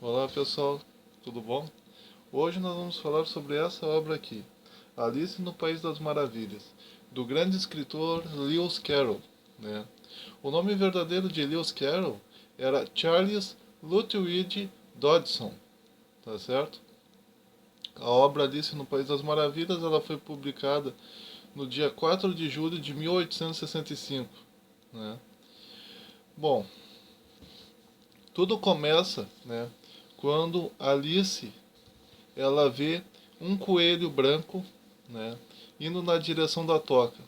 Olá pessoal, tudo bom? Hoje nós vamos falar sobre essa obra aqui, Alice no País das Maravilhas, do grande escritor Lewis Carroll, né? O nome verdadeiro de Lewis Carroll era Charles Lutwidge Dodgson, tá certo? A obra Alice no País das Maravilhas ela foi publicada no dia 4 de julho de 1865, né? Bom, tudo começa, né, quando Alice ela vê um coelho branco, né, indo na direção da toca.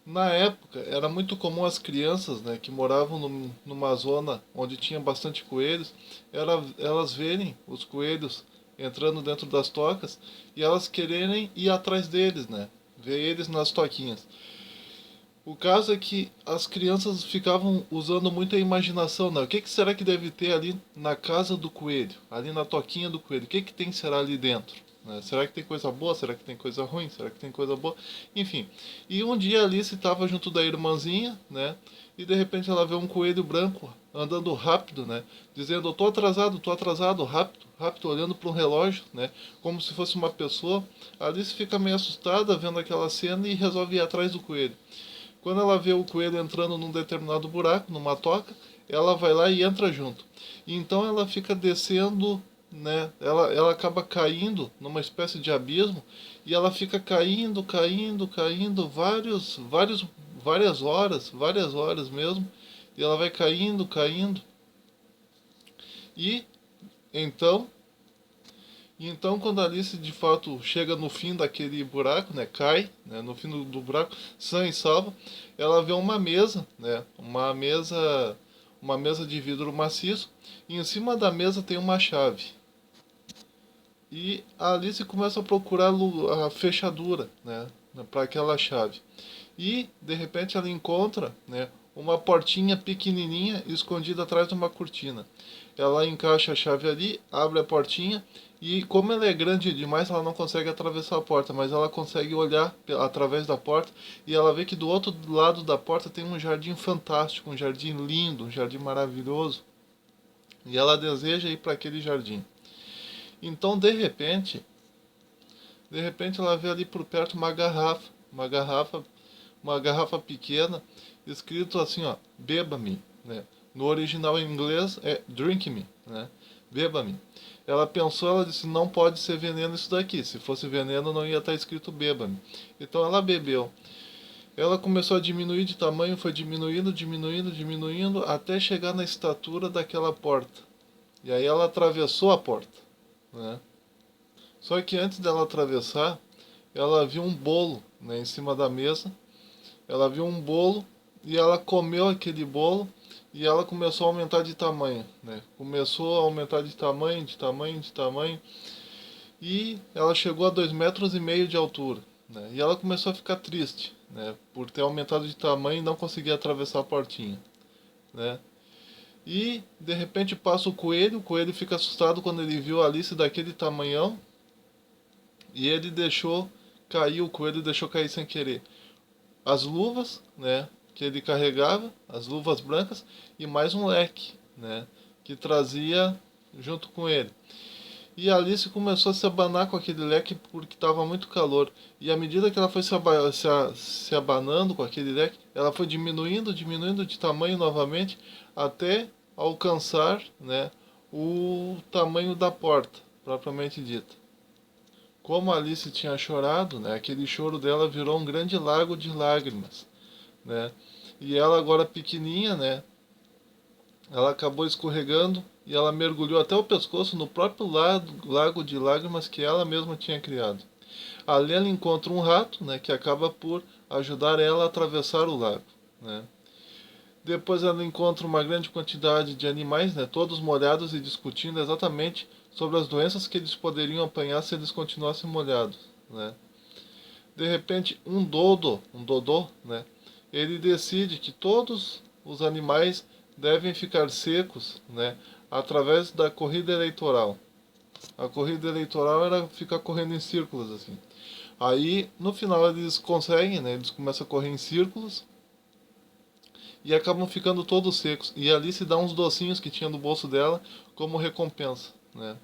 Na época, era muito comum as crianças, né, que moravam numa zona onde tinha bastante coelhos, elas verem os coelhos entrando dentro das tocas e elas quererem ir atrás deles, né, ver eles nas toquinhas. O caso é que as crianças ficavam usando muito a imaginação, né? O que será que deve ter ali na casa do coelho? Ali na toquinha do coelho? O que tem será ali dentro? Né? Será que tem coisa boa? Será que tem coisa ruim? Será que tem coisa boa? Enfim. E um dia a Alice estava junto da irmãzinha, né? E de repente ela vê um coelho branco andando rápido, né? Dizendo, tô atrasado, rápido, rápido, olhando para um relógio, né? Como se fosse uma pessoa. A Alice fica meio assustada vendo aquela cena e resolve ir atrás do coelho. Quando ela vê o coelho entrando num determinado buraco, numa toca, ela vai lá e entra junto. E então ela fica descendo, né? Ela acaba caindo numa espécie de abismo e ela fica caindo, caindo, caindo várias horas mesmo. E ela vai caindo, caindo. E então quando a Alice de fato chega no fim daquele buraco, né, cai, né, no fim do buraco, sã e salva, ela vê uma mesa, né, uma mesa de vidro maciço, e em cima da mesa tem uma chave. E a Alice começa a procurar a fechadura, né, para aquela chave. E de repente ela encontra, né, uma portinha pequenininha escondida atrás de uma cortina. Ela encaixa a chave ali, abre a portinha e como ela é grande demais, ela não consegue atravessar a porta, mas ela consegue olhar através da porta e ela vê que do outro lado da porta tem um jardim fantástico, um jardim lindo, um jardim maravilhoso. E ela deseja ir para aquele jardim. Então, de repente ela vê ali por perto uma garrafa pequena, escrito assim, ó, beba-me, né? No original em inglês é drink me, né? Beba-me. Ela pensou, ela disse, não pode ser veneno isso daqui. Se fosse veneno não ia estar escrito beba-me. Então ela bebeu. Ela começou a diminuir de tamanho, foi diminuindo, diminuindo, diminuindo, até chegar na estatura daquela porta. E aí ela atravessou a porta, né? Só que antes dela atravessar, ela viu um bolo, né, em cima da mesa. Ela viu um bolo e ela comeu aquele bolo e ela começou a aumentar de tamanho, né? Começou a aumentar de tamanho, de tamanho, de tamanho e ela chegou a 2,5 metros de altura, né? E ela começou a ficar triste, né? Por ter aumentado de tamanho e não conseguir atravessar a portinha, né? E de repente passa o coelho fica assustado quando ele viu a Alice daquele tamanhão e ele deixou cair, o coelho deixou cair sem querer as luvas, né, que ele carregava, as luvas brancas e mais um leque, né, que trazia junto com ele. E a Alice começou a se abanar com aquele leque porque estava muito calor. E à medida que ela foi se abanando com aquele leque, ela foi diminuindo, diminuindo de tamanho novamente até alcançar, né, o tamanho da porta, propriamente dita. Como Alice tinha chorado, né, aquele choro dela virou um grande lago de lágrimas, né? E ela agora pequenininha, né, ela acabou escorregando e ela mergulhou até o pescoço no próprio lago de lágrimas que ela mesma tinha criado. Ali ela encontra um rato, né, que acaba por ajudar ela a atravessar o lago, né? Depois ela encontra uma grande quantidade de animais, né, todos molhados e discutindo exatamente sobre as doenças que eles poderiam apanhar se eles continuassem molhados, né? De repente, um dodô, né, ele decide que todos os animais devem ficar secos, né, através da corrida eleitoral. A corrida eleitoral era ficar correndo em círculos assim. Aí, no final eles conseguem, né, eles começam a correr em círculos e acabam ficando todos secos. E a Alice dá uns docinhos que tinha no bolso dela como recompensa, né?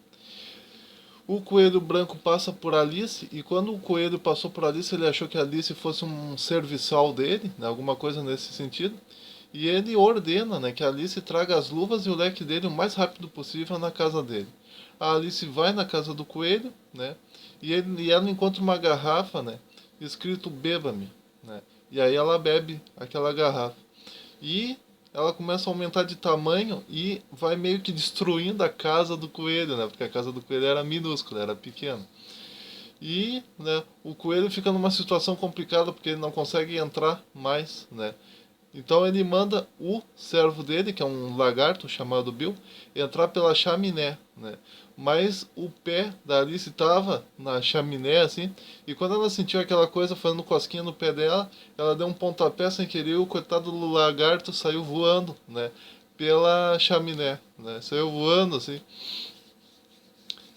O coelho branco passa por Alice, e quando o coelho passou por Alice, ele achou que a Alice fosse um serviçal dele, né, alguma coisa nesse sentido. E ele ordena, né, que a Alice traga as luvas e o leque dele o mais rápido possível na casa dele. A Alice vai na casa do coelho, né, e ela encontra uma garrafa, né, escrito beba-me, né, e aí ela bebe aquela garrafa. E ela começa a aumentar de tamanho e vai meio que destruindo a casa do coelho, né? Porque a casa do coelho era minúscula, era pequena. E, né, o coelho fica numa situação complicada porque ele não consegue entrar mais, né? Então ele manda o servo dele, que é um lagarto chamado Bill, entrar pela chaminé, né? Mas o pé da Alice estava na chaminé, assim, e quando ela sentiu aquela coisa fazendo cosquinha no pé dela, ela deu um pontapé sem querer e o coitado do lagarto saiu voando, né? Pela chaminé, né? Saiu voando, assim.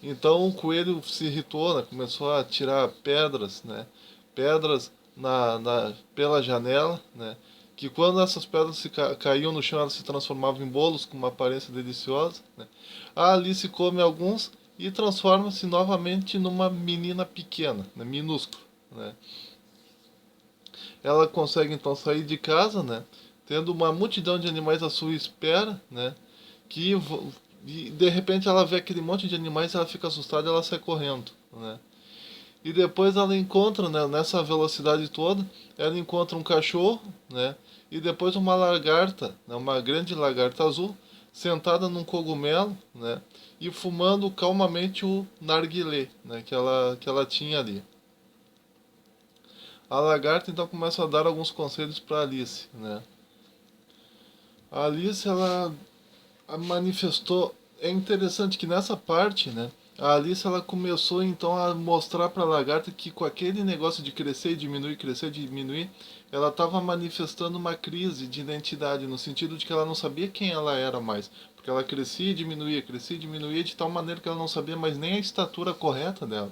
Então o coelho se irritou, né? Começou a tirar pedras, né? Pedras pela janela, né? Que quando essas pedras caíam no chão, elas se transformavam em bolos com uma aparência deliciosa, né? A Alice come alguns e transforma-se novamente numa menina pequena, né? Minúscula, né? Ela consegue então sair de casa, né? Tendo uma multidão de animais à sua espera, né? Que e de repente ela vê aquele monte de animais, ela fica assustada, e ela sai correndo, né? E depois ela encontra, né, nessa velocidade toda, ela encontra um cachorro, né? E depois uma lagarta, né, uma grande lagarta azul, sentada num cogumelo, né? E fumando calmamente o narguilé, né, que ela tinha ali. A lagarta então começa a dar alguns conselhos para Alice, né? A Alice ela manifestou. É interessante que nessa parte, né? A Alice ela começou então a mostrar para a lagarta que com aquele negócio de crescer e diminuir, ela estava manifestando uma crise de identidade, no sentido de que ela não sabia quem ela era mais. Porque ela crescia e diminuía de tal maneira que ela não sabia mais nem a estatura correta dela.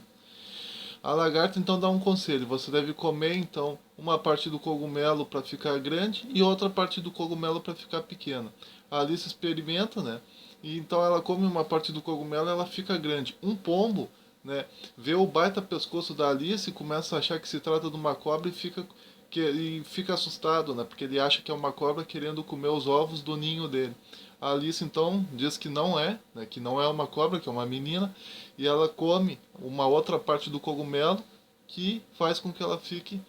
A lagarta então dá um conselho: você deve comer então uma parte do cogumelo para ficar grande e outra parte do cogumelo para ficar pequena. A Alice experimenta, né? E então ela come uma parte do cogumelo e ela fica grande. Um pombo, né, vê o baita pescoço da Alice e começa a achar que se trata de uma cobra e fica assustado, né? Porque ele acha que é uma cobra querendo comer os ovos do ninho dele. A Alice então diz que não é, né, que não é uma cobra, que é uma menina, e ela come uma outra parte do cogumelo que faz com que ela fique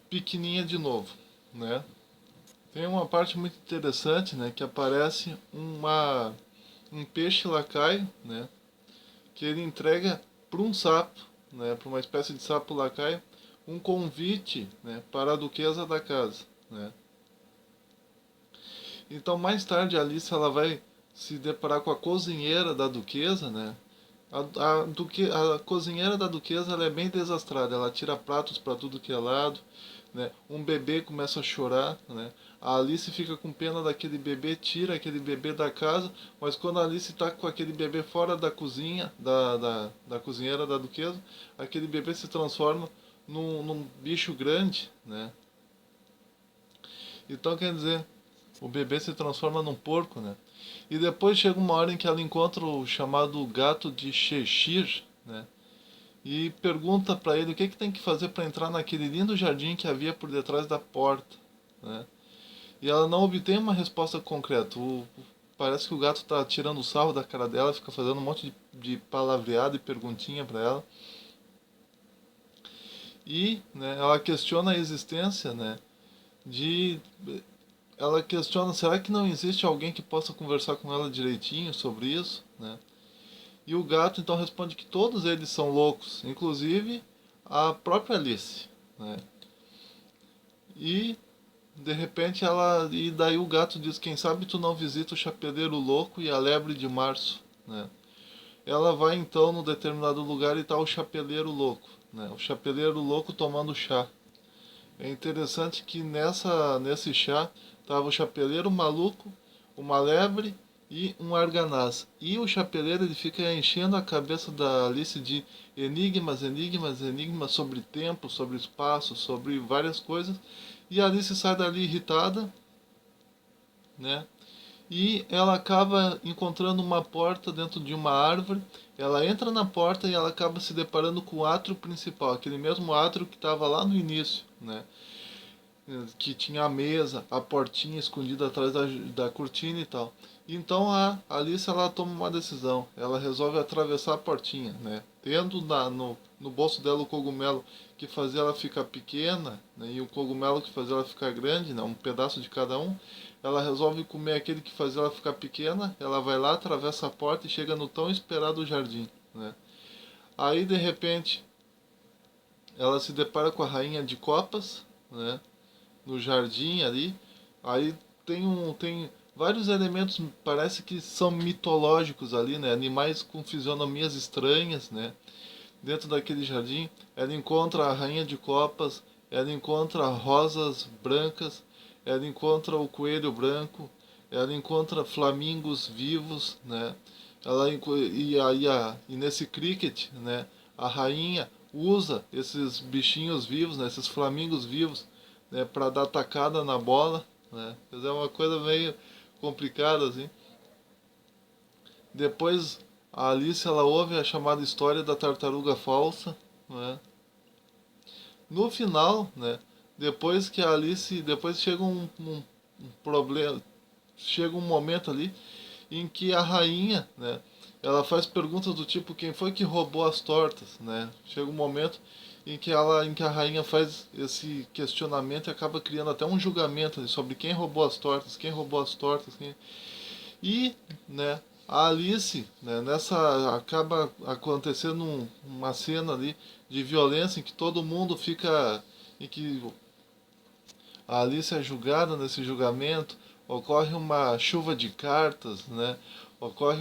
pequenininha de novo, né? Tem uma parte muito interessante, né, que aparece um peixe lacaio, né, que ele entrega para um sapo, né, para uma espécie de sapo lacaio, um convite, né, para a duquesa da casa, né. Então mais tarde a Alice ela vai se deparar com a cozinheira da duquesa, né. A cozinheira da duquesa ela é bem desastrada, ela tira pratos para tudo que é lado, né? Um bebê começa a chorar, né? A Alice fica com pena daquele bebê, tira aquele bebê da casa, mas quando a Alice está com aquele bebê fora da cozinha, da cozinheira da duquesa, aquele bebê se transforma num bicho grande, né? Então quer dizer, o bebê se transforma num porco, né? E depois chega uma hora em que ela encontra o chamado gato de Cheshire, né? E pergunta para ele o que tem que fazer para entrar naquele lindo jardim que havia por detrás da porta, né? E ela não obtém uma resposta concreta. Parece que o gato está tirando o sarro da cara dela, fica fazendo um monte de palavreado e perguntinha para ela. E, né, ela questiona a existência, né, de ela questiona, será que não existe alguém que possa conversar com ela direitinho sobre isso, né? E o gato então responde que todos eles são loucos, inclusive a própria Alice, né? E de repente e daí o gato diz, quem sabe tu não visita o chapeleiro louco e a lebre de março, né? Ela vai então no determinado lugar e está o chapeleiro louco, né? O chapeleiro louco tomando chá. É interessante que nesse chá estava o chapeleiro maluco, uma lebre e um arganaz. E o chapeleiro ele fica enchendo a cabeça da Alice de enigmas, enigmas, enigmas sobre tempo, sobre espaço, sobre várias coisas. E a Alice sai dali irritada né? E ela acaba encontrando uma porta dentro de uma árvore. Ela entra na porta e ela acaba se deparando com o átrio principal, aquele mesmo átrio que estava lá no início, né? Que tinha a mesa, a portinha escondida atrás da cortina e tal. Então a Alice ela toma uma decisão, ela resolve atravessar a portinha, né? Tendo no bolso dela o cogumelo que fazia ela ficar pequena, né? E o cogumelo que fazia ela ficar grande, né? Um pedaço de cada um. Ela resolve comer aquele que fazia ela ficar pequena, ela vai lá, atravessa a porta e chega no tão esperado jardim, né? Aí de repente ela se depara com a rainha de copas, né? No jardim ali. Aí tem vários elementos, parece que são mitológicos ali, né? Animais com fisionomias estranhas, né? Dentro daquele jardim, ela encontra a rainha de copas, ela encontra rosas brancas, ela encontra o coelho branco, ela encontra flamingos vivos, né? E nesse cricket, né? A rainha usa esses bichinhos vivos, né? Esses flamingos vivos, né? Para dar tacada na bola, né? Quer dizer, é uma coisa meio complicada assim. Depois a Alice ela ouve a chamada história da tartaruga falsa, né? No final, né? Depois que a Alice, depois chega um problema, chega um momento ali em que a rainha, né? Ela faz perguntas do tipo quem foi que roubou as tortas, né? Chega um momento em que a rainha faz esse questionamento e acaba criando até um julgamento ali sobre quem roubou as tortas, quem roubou as tortas, quem... E, né, a Alice, né, nessa acaba acontecendo uma cena ali de violência em que todo mundo fica, em que a Alice é julgada nesse julgamento, ocorre uma chuva de cartas, né? Ocorre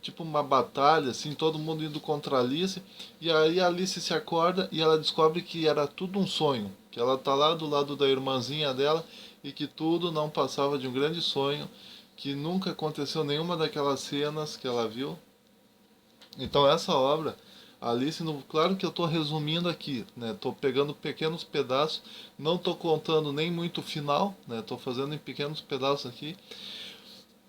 tipo uma batalha, assim, todo mundo indo contra a Alice, e aí a Alice se acorda e ela descobre que era tudo um sonho, que ela tá lá do lado da irmãzinha dela e que tudo não passava de um grande sonho, que nunca aconteceu nenhuma daquelas cenas que ela viu. Então essa obra, Alice no, claro que eu estou resumindo aqui, né? Estou pegando pequenos pedaços, não estou contando nem muito o final, né? Estou fazendo em pequenos pedaços aqui,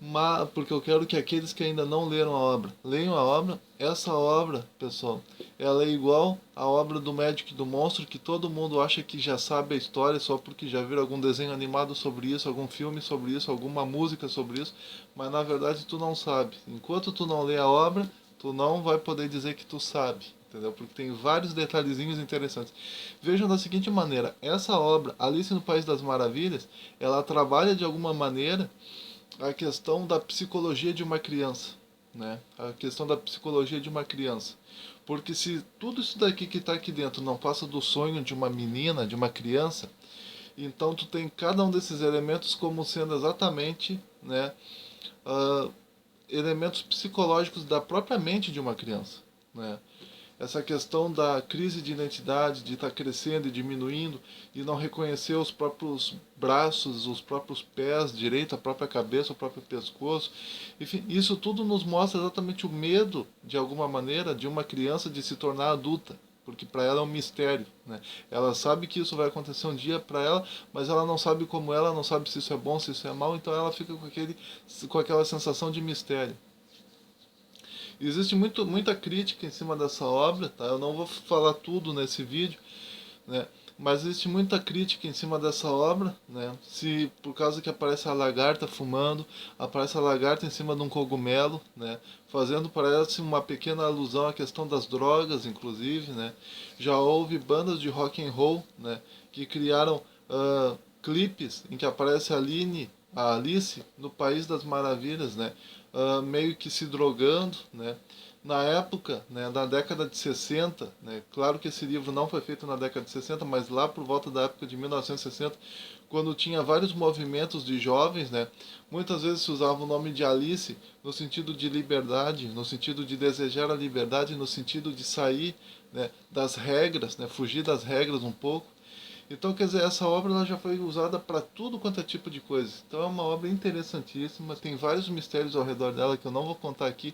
mas porque eu quero que aqueles que ainda não leram a obra leiam a obra. Essa obra, pessoal, ela é igual à obra do Médico e do Monstro, que todo mundo acha que já sabe a história só porque já viram algum desenho animado sobre isso, algum filme sobre isso, alguma música sobre isso, mas na verdade tu não sabe. Enquanto tu não lê a obra, tu não vai poder dizer que tu sabe, entendeu? Porque tem vários detalhezinhos interessantes. Vejam da seguinte maneira, essa obra, Alice no País das Maravilhas, ela trabalha de alguma maneira a questão da psicologia de uma criança, né? A questão da psicologia de uma criança. Porque se tudo isso daqui que está aqui dentro não passa do sonho de uma menina, de uma criança, então tu tem cada um desses elementos como sendo exatamente, né, uh, elementos psicológicos da própria mente de uma criança, né? Essa questão da crise de identidade, de estar crescendo e diminuindo e não reconhecer os próprios braços, os próprios pés direito, a própria cabeça, o próprio pescoço. Enfim, isso tudo nos mostra exatamente o medo, de alguma maneira, de uma criança de se tornar adulta. Porque para ela é um mistério, né? Ela sabe que isso vai acontecer um dia para ela, mas ela não sabe como ela, não sabe se isso é bom, se isso é mal, então ela fica com aquela sensação de mistério. Existe muita crítica em cima dessa obra, tá? Eu não vou falar tudo nesse vídeo, né? Mas existe muita crítica em cima dessa obra, né? Se por causa que aparece a lagarta fumando, aparece a lagarta em cima de um cogumelo, né? Fazendo parece uma pequena alusão à questão das drogas, inclusive, né? Já houve bandas de rock and roll, né? Que criaram clipes em que aparece a Alice no País das Maravilhas, né? Meio que se drogando, né? Na época, né, na década de 60, né, claro que esse livro não foi feito na década de 60, mas lá por volta da época de 1960, quando tinha vários movimentos de jovens, né, muitas vezes se usava o nome de Alice no sentido de liberdade, no sentido de desejar a liberdade, no sentido de sair, né, das regras, né, fugir das regras um pouco. Então, quer dizer, essa obra ela já foi usada para tudo quanto é tipo de coisa. Então, é uma obra interessantíssima, tem vários mistérios ao redor dela que eu não vou contar aqui,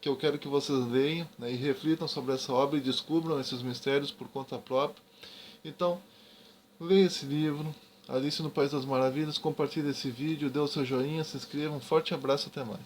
que eu quero que vocês leiam, né, e reflitam sobre essa obra e descubram esses mistérios por conta própria. Então, leia esse livro, Alice no País das Maravilhas. Compartilhe esse vídeo, dê o seu joinha, se inscreva. Um forte abraço, até mais.